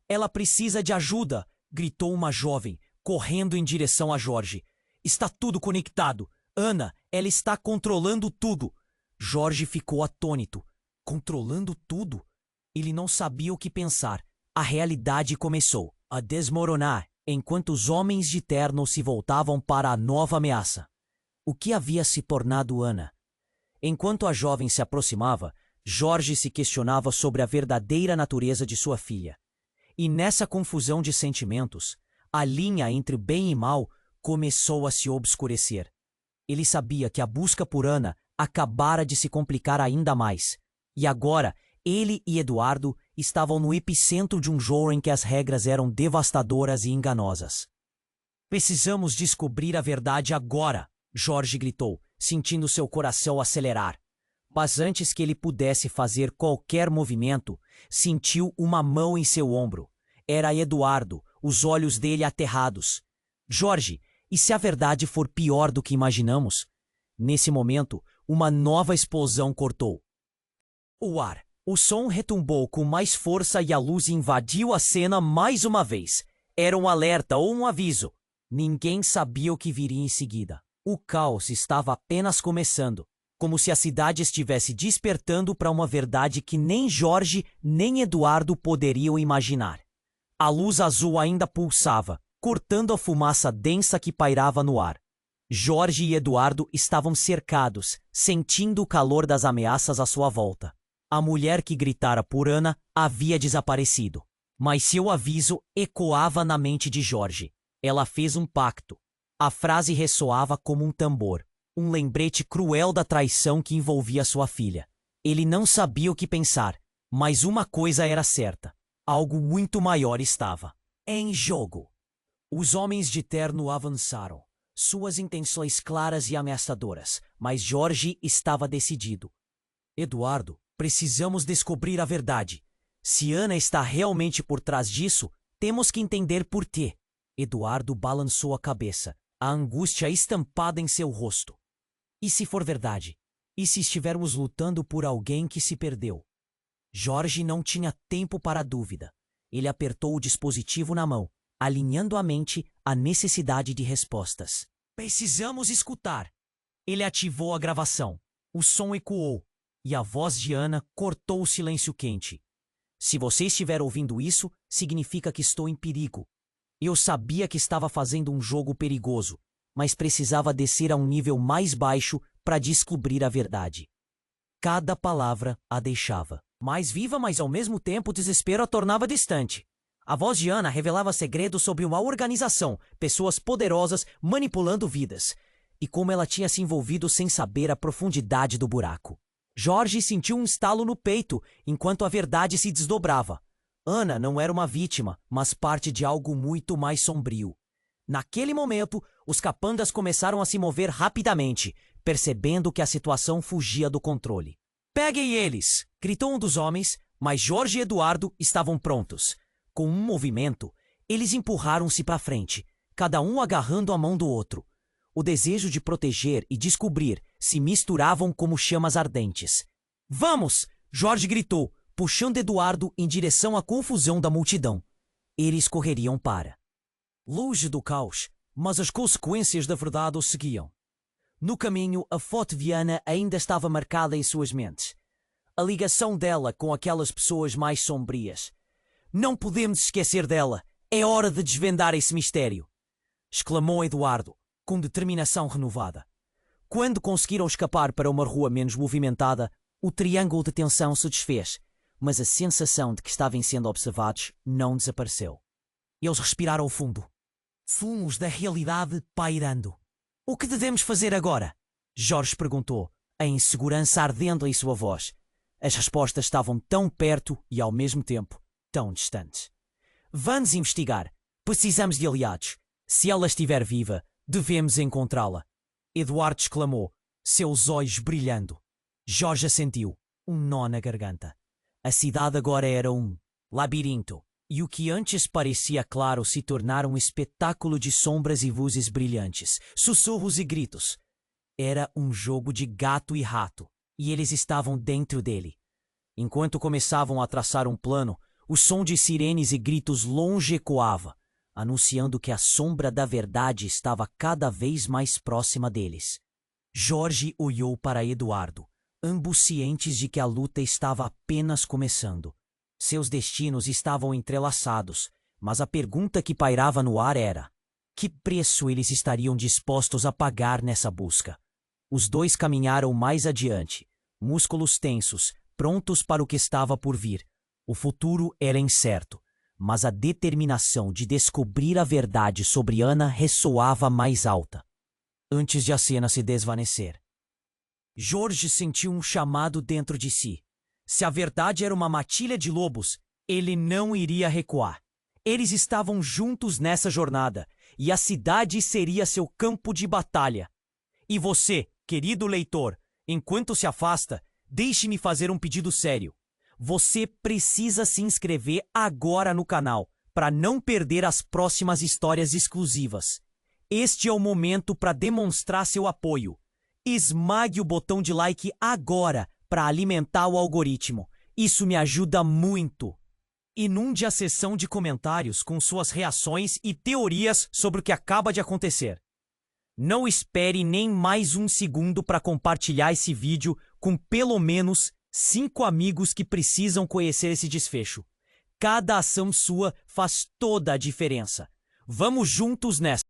Ela precisa de ajuda, gritou uma jovem, correndo em direção a Jorge. Está tudo conectado. Ana, ela está controlando tudo. Jorge ficou atônito. Controlando tudo? Ele não sabia o que pensar. A realidade começou a desmoronar enquanto os homens de terno se voltavam para a nova ameaça. O que havia se tornado Ana? Enquanto a jovem se aproximava, Jorge se questionava sobre a verdadeira natureza de sua filha. E nessa confusão de sentimentos, a linha entre bem e mal começou a se obscurecer. Ele sabia que a busca por Ana acabara de se complicar ainda mais. E agora, ele e Eduardo estavam no epicentro de um jogo em que as regras eram devastadoras e enganosas. Precisamos descobrir a verdade agora, Jorge gritou, sentindo seu coração acelerar. Mas antes que ele pudesse fazer qualquer movimento, sentiu uma mão em seu ombro. Era Eduardo, os olhos dele aterrados. Jorge, e se a verdade for pior do que imaginamos? Nesse momento, uma nova explosão cortou o ar. O som retumbou com mais força e a luz invadiu a cena mais uma vez. Era um alerta ou um aviso. Ninguém sabia o que viria em seguida. O caos estava apenas começando, como se a cidade estivesse despertando para uma verdade que nem Jorge nem Eduardo poderiam imaginar. A luz azul ainda pulsava, cortando a fumaça densa que pairava no ar. Jorge e Eduardo estavam cercados, sentindo o calor das ameaças à sua volta. A mulher que gritara por Ana havia desaparecido, mas seu aviso ecoava na mente de Jorge. Ela fez um pacto. A frase ressoava como um tambor, um lembrete cruel da traição que envolvia sua filha. Ele não sabia o que pensar, mas uma coisa era certa: algo muito maior estava em jogo. Os homens de terno avançaram, suas intenções claras e ameaçadoras, mas Jorge estava decidido. Eduardo, precisamos descobrir a verdade. Se Ana está realmente por trás disso, temos que entender por quê. Eduardo balançou a cabeça, a angústia estampada em seu rosto. E se for verdade? E se estivermos lutando por alguém que se perdeu? Jorge não tinha tempo para a dúvida. Ele apertou o dispositivo na mão, alinhando a mente à necessidade de respostas. Precisamos escutar. Ele ativou a gravação. O som ecoou, e a voz de Ana cortou o silêncio quente. Se você estiver ouvindo isso, significa que estou em perigo. Eu sabia que estava fazendo um jogo perigoso, mas precisava descer a um nível mais baixo para descobrir a verdade. Cada palavra a deixava mais viva, mas ao mesmo tempo o desespero a tornava distante. A voz de Ana revelava segredos sobre uma organização, pessoas poderosas manipulando vidas, e como ela tinha se envolvido sem saber a profundidade do buraco. Jorge sentiu um estalo no peito enquanto a verdade se desdobrava. Ana não era uma vítima, mas parte de algo muito mais sombrio. Naquele momento, os capangas começaram a se mover rapidamente, percebendo que a situação fugia do controle. "Peguem eles!" gritou um dos homens, mas Jorge e Eduardo estavam prontos. Com um movimento, eles empurraram-se para frente, cada um agarrando a mão do outro. O desejo de proteger e descobrir se misturavam como chamas ardentes. "Vamos!" Jorge gritou, puxando Eduardo em direção à confusão da multidão. Eles correriam para longe do caos, mas as consequências da verdade os seguiam. No caminho, a foto de Ana ainda estava marcada em suas mentes. A ligação dela com aquelas pessoas mais sombrias. "Não podemos esquecer dela. É hora de desvendar esse mistério!" exclamou Eduardo, com determinação renovada. Quando conseguiram escapar para uma rua menos movimentada, o triângulo de tensão se desfez, mas a sensação de que estavam sendo observados não desapareceu. Eles respiraram fundo. Fumos da realidade pairando. "O que devemos fazer agora?" Jorge perguntou, a insegurança ardendo em sua voz. As respostas estavam tão perto e, ao mesmo tempo, tão distantes. "Vamos investigar. Precisamos de aliados. Se ela estiver viva, devemos encontrá-la." Eduardo exclamou, seus olhos brilhando. Jorge assentiu, um nó na garganta. A cidade agora era um labirinto, e o que antes parecia claro se tornara um espetáculo de sombras e luzes brilhantes, sussurros e gritos. Era um jogo de gato e rato, e eles estavam dentro dele. Enquanto começavam a traçar um plano, o som de sirenes e gritos longe ecoava, anunciando que a sombra da verdade estava cada vez mais próxima deles. Jorge olhou para Eduardo, ambos cientes de que a luta estava apenas começando. Seus destinos estavam entrelaçados, mas a pergunta que pairava no ar era: que preço eles estariam dispostos a pagar nessa busca? Os dois caminharam mais adiante, músculos tensos, prontos para o que estava por vir. O futuro era incerto, mas a determinação de descobrir a verdade sobre Ana ressoava mais alta. Antes de a cena se desvanecer, Jorge sentiu um chamado dentro de si. Se a verdade era uma matilha de lobos, ele não iria recuar. Eles estavam juntos nessa jornada, e a cidade seria seu campo de batalha. E você, querido leitor, enquanto se afasta, deixe-me fazer um pedido sério. Você precisa se inscrever agora no canal, para não perder as próximas histórias exclusivas. Este é o momento para demonstrar seu apoio. Esmague o botão de like agora para alimentar o algoritmo. Isso me ajuda muito. Inunde a seção de comentários com suas reações e teorias sobre o que acaba de acontecer. Não espere nem mais um segundo para compartilhar esse vídeo com pelo menos 5 amigos que precisam conhecer esse desfecho. Cada ação sua faz toda a diferença. Vamos juntos nessa.